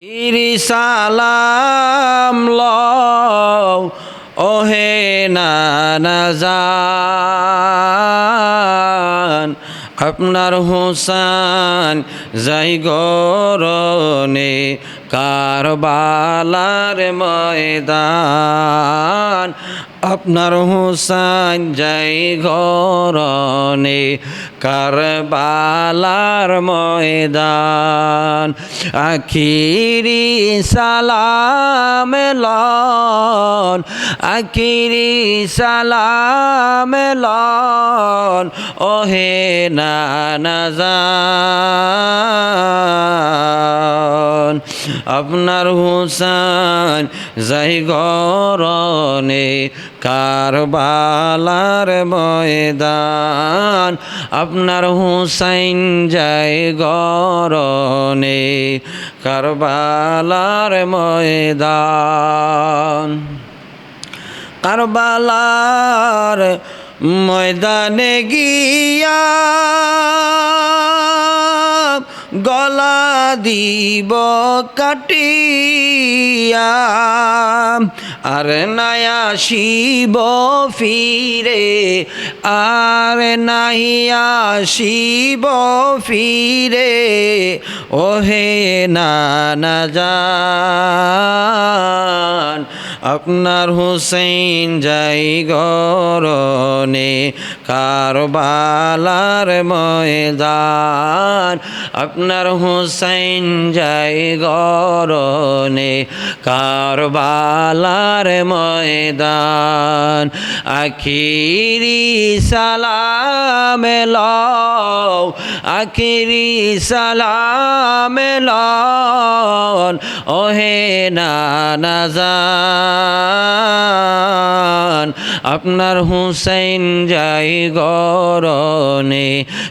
ইরি সালাম লও ওহে নানা জান, আপনার হোসেন যাই গরনে কারবালার ময়দান। আপনার হোসেন যাই গরনে কারবালার ময়দান। আখিরি সালাম লন, আখিরি সালাম লন ওহে নানা জান। আপনার হোসেন যাই গরনে কারবালার ময়দান। আপনার হোসেন যাই গরনে কারবালার ময়দান। কারবালার ময়দানে গিয়া গলা দিব কাটিয়া, আর নায়া শিব ফিরে, আর নাহিয়া শিব ফিরে ওহে নানা জান। আপনার হোসেন যাই গরনে কারবালার ময়দান। আপনার হোসেন যাই গরনে কারবালার ময়দান। আখিরি সালাম লও, আখিরি সালাম লন ওহে নানা জান। আপনার হোসেন যাই গরনে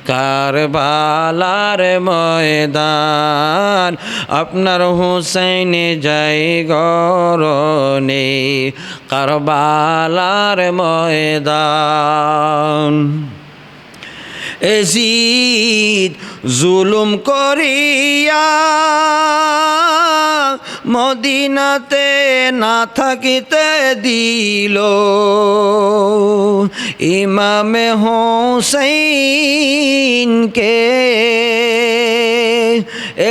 কারবালার ময়দান। আপনার হোসেন যাই গরনে কারবালার ময়দান। এজিদ জুলুম করিয়া মদিনাতে না থাকিতে দিল, ইমামে হোসেনকে।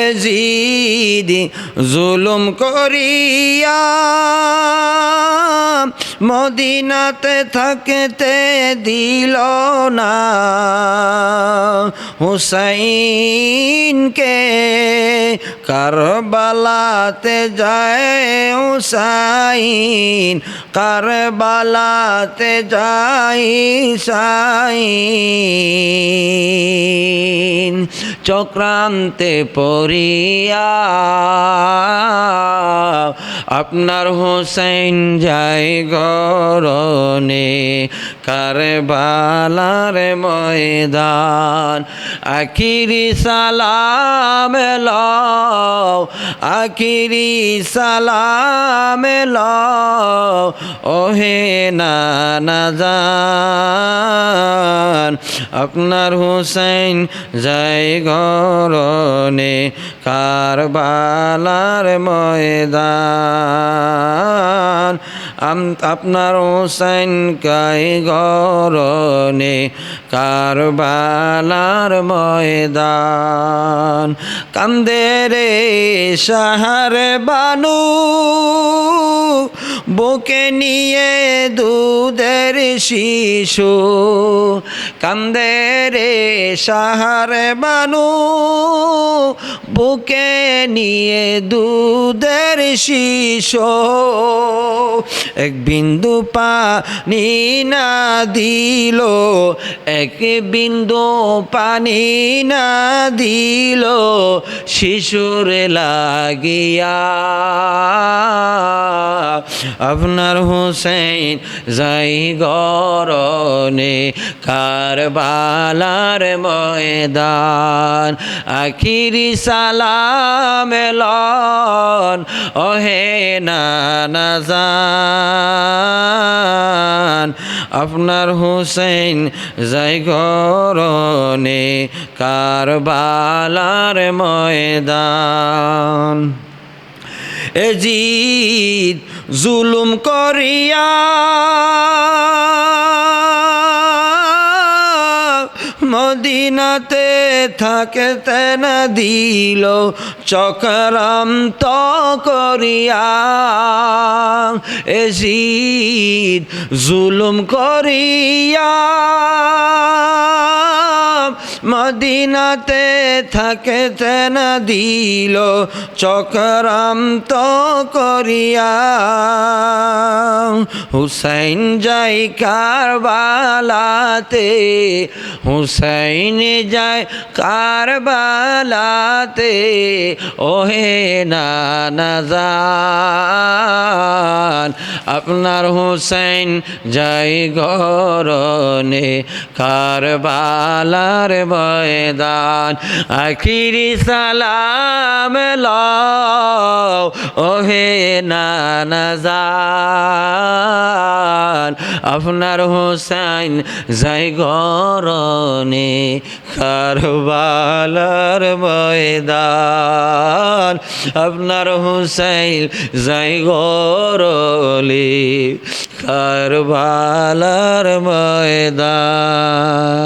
এজিদ জুলুম করিয়া মদিনাতে থাকতে দিল না হুসাইনকে। কারবালাতে যায় হুসাইন, কারবালাতে যায় হুসাইন। চক্রান্তে পড়িয়া আপনার হোসেন যাই গরনে কারবালার ময়দান। আখিরি সালাম লও, আখিরি সালাম লও ওহে নানা জান। আপনার হোসেন যাই গরনে কারবালার ময়দান। আপনার হোসেন গাই গরনে কারবালার ময়দান। কান্দে রে শাহর বানু বুকে নিয়ে দুধের শিশু, কান্দে রে শাহর বানু বুকে নিয়ে দুধের শিশু। এক বিন্দু পানি না দিল, এক বিন্দু পানি না দিল শিশুর লাগিয়া। আপনার হোসেন যাই গরনে কারবালার ময়দান। আখিরি সালাম লন ওহে নানা জান। আপনার হোসেন যাই গরনে কারবালার ময়দান। এজিদ জুলুম করিয়া মদিনাতে থাকতে না দিল চক্রান্ত করিয়া এজিদ জুলুম করিয়া মদিনাতে থাকতে না দিল চক্রান্ত করিয়া হুসাইন যাই কারবালাতে হুসাইন যায় কারবালাতে ওহে নানা জান আপনার হুসাইন যাই গরনে কারবালার ময়দান আখিরি সালাম লও ওহে নানা জান আপনার হুসাইন যাই গরনে কারবালার ময়দান আপনার হুসাইন যাই গরলে কারবালার ময়দান।